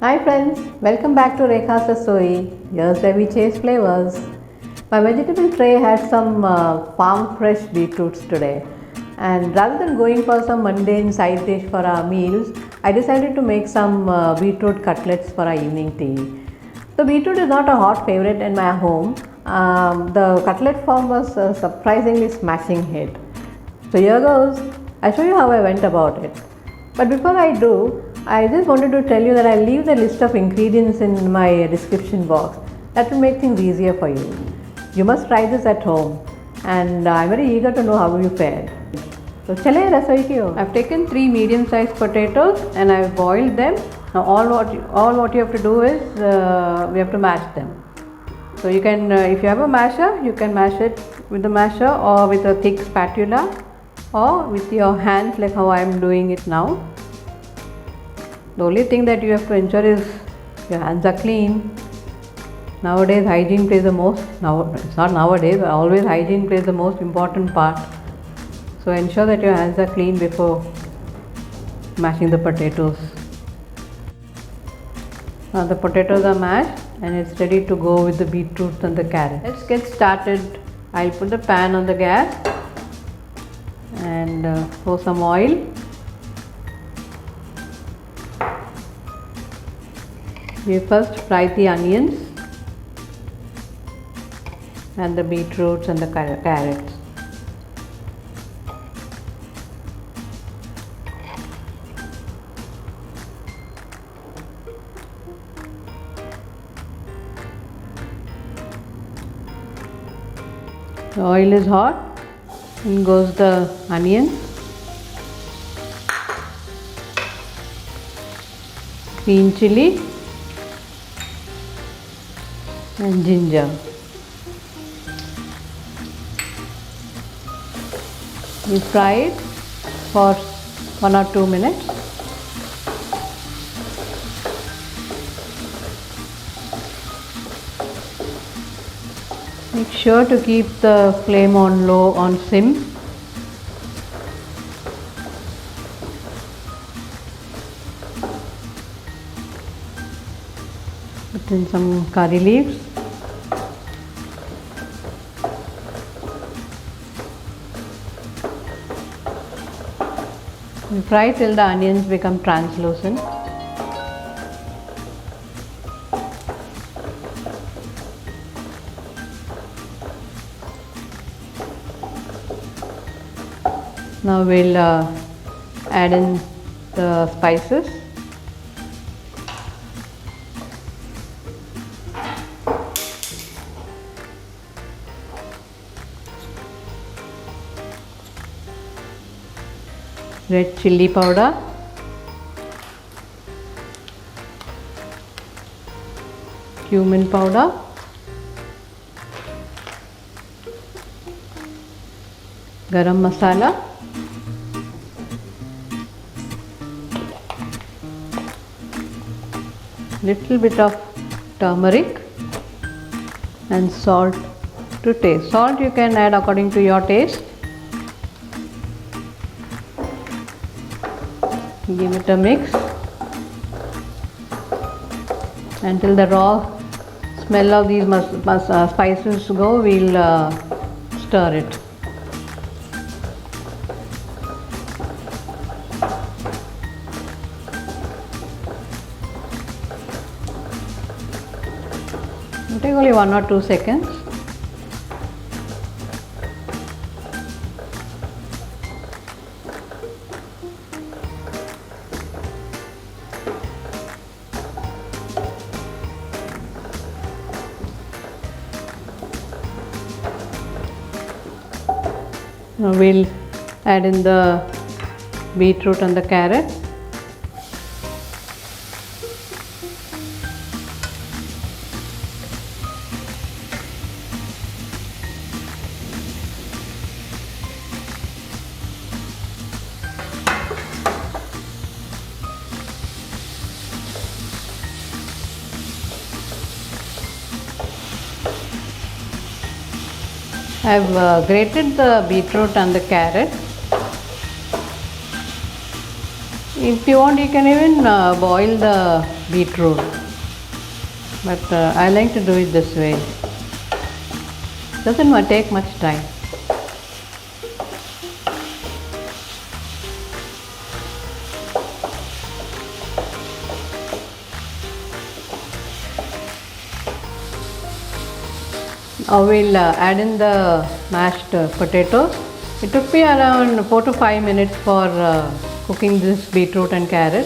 Hi friends, welcome back to Rekha's Rasoi. Here's where we chase flavors. My vegetable tray had some farm fresh beetroots today, and rather than going for some mundane side dish for our meals, I decided to make some beetroot cutlets for our evening tea. The beetroot is not a hot favorite in my home. The cutlet form was a surprisingly smashing hit. So here goes. I'll show you how I went about it. But before I do, I just wanted to tell you that I'll leave the list of ingredients in my description box. That will make things easier for you. You must try this at home, and I'm very eager to know how you fared. So चले रसोई की ओर. I've taken 3 medium-sized potatoes and I've boiled them. Now all what you have to do is we have to mash them. So you can, if you have a masher, you can mash it with the masher or with a thick spatula or with your hands like how I am doing it now. The only thing that you have to ensure is your hands are clean. Nowadays hygiene plays the most, it's not nowadays, but always hygiene plays the most important part. So ensure that your hands are clean before mashing the potatoes. Now the potatoes are mashed and it's ready to go with the beetroot and the carrot. Let's get started. I'll put the pan on the gas and pour some oil. We first fry the onions and the beetroots and the carrots. The oil is hot, in goes the onion, green chili and ginger. We fry it for 1 or 2 minutes. Make sure to keep the flame on low, on sim. Put in some curry leaves. We fry till the onions become translucent. Now we'll add in the spices. Red chilli powder, cumin powder, garam masala, little bit of turmeric and salt to taste. Salt you can add according to your taste. Give it a mix until the raw smell of these spices go. We'll stir it. It'll take only 1 or 2 seconds. Now we'll add in the beetroot and the carrot. I've grated the beetroot and the carrot. If you want, you can even boil the beetroot, but I like to do it this way. Doesn't take much time. Now we'll add in the mashed potatoes. It took me around 4 to 5 minutes for cooking this beetroot and carrot.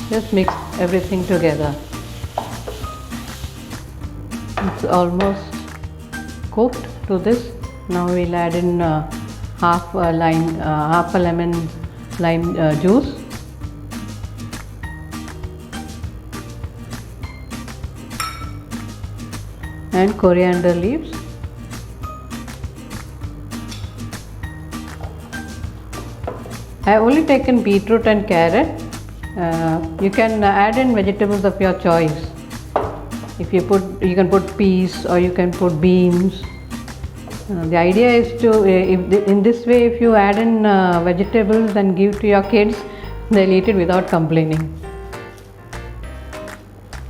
Just mix everything together. It's almost cooked to this. Now we'll add in half a lemon lime juice. And coriander leaves. I have only taken beetroot and carrot. You can add in vegetables of your choice. If you can put peas or you can put beans. The idea is to, in this way, if you add in vegetables and give to your kids, they'll eat it without complaining.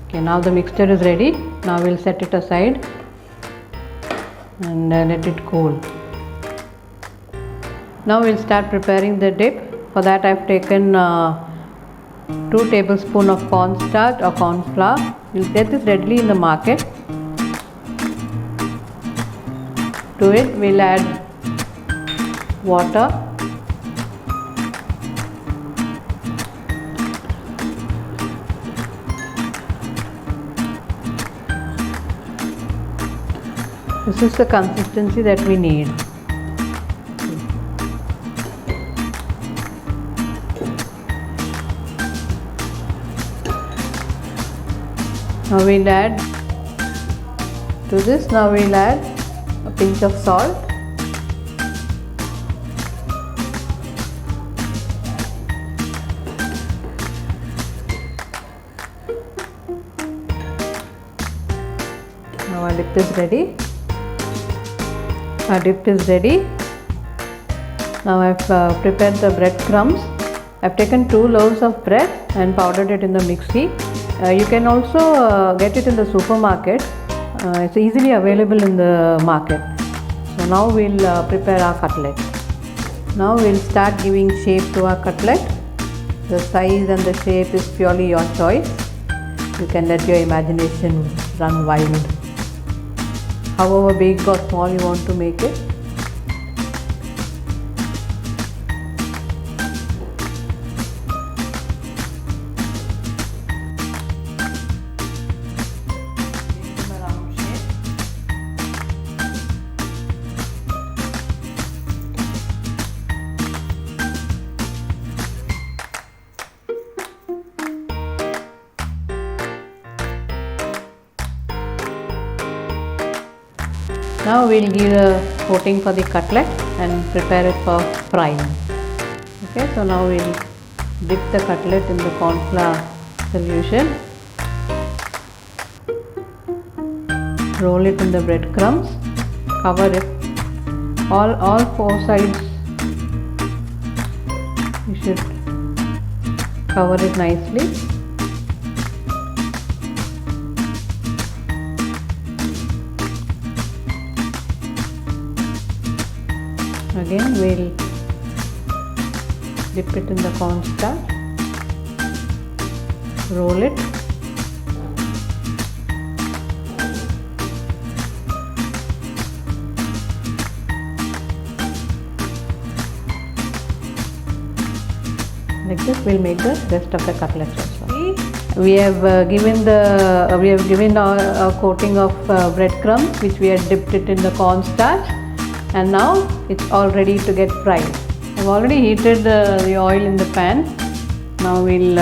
Okay, now the mixture is ready. Now we'll set it aside and let it cool. Now we'll start preparing the dip. For that I've taken 2 tablespoons of cornstarch or corn flour. You'll get this readily in the market. To it we'll add water, this is the consistency that we need. Now we'll add to this, now we'll add a pinch of salt, now our dip is ready. Our dip is ready. Now I've prepared the breadcrumbs. I've taken 2 loaves of bread and powdered it in the mixie. You can also get it in the supermarket. It's easily available in the market. So now we'll prepare our cutlet. Now we'll start giving shape to our cutlet. The size and the shape is purely your choice. You can let your imagination run wild. However big or small you want to make it. Now we'll give a coating for the cutlet and prepare it for frying. Okay, so now we'll dip the cutlet in the corn flour solution, roll it in the breadcrumbs, cover it, all 4 sides you should cover it nicely. Again we'll dip it in the cornstarch, roll it, like this. We'll make the rest of the cutlets also. We have given a coating of breadcrumbs which we had dipped it in the cornstarch. And now it's all ready to get fried. I've already heated the oil in the pan. Now we'll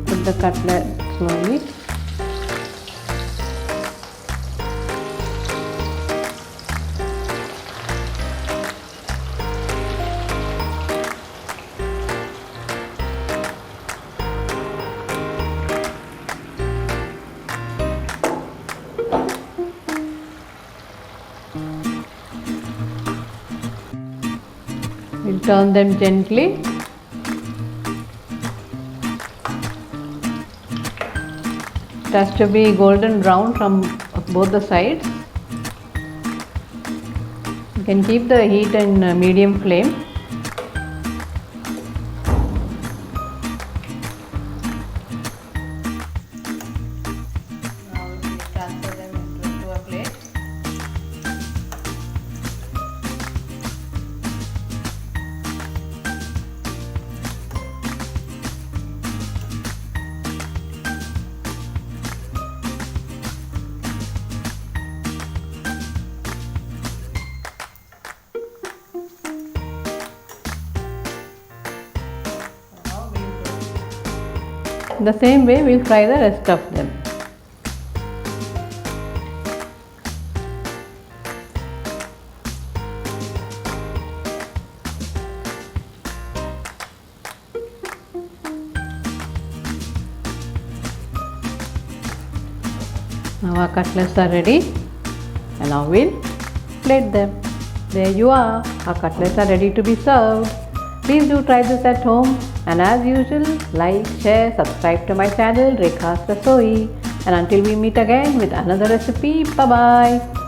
put the cutlet slowly. We'll turn them gently. It has to be golden brown from both the sides. You can keep the heat in medium flame. Now we transfer them into a plate. The same way we'll fry the rest of them. Now our cutlets are ready, and now we'll plate them. There you are, our cutlets are ready to be served. Please do try this at home, and as usual, like, share, subscribe to my channel Rekha's Rasoi. And until we meet again with another recipe, bye bye.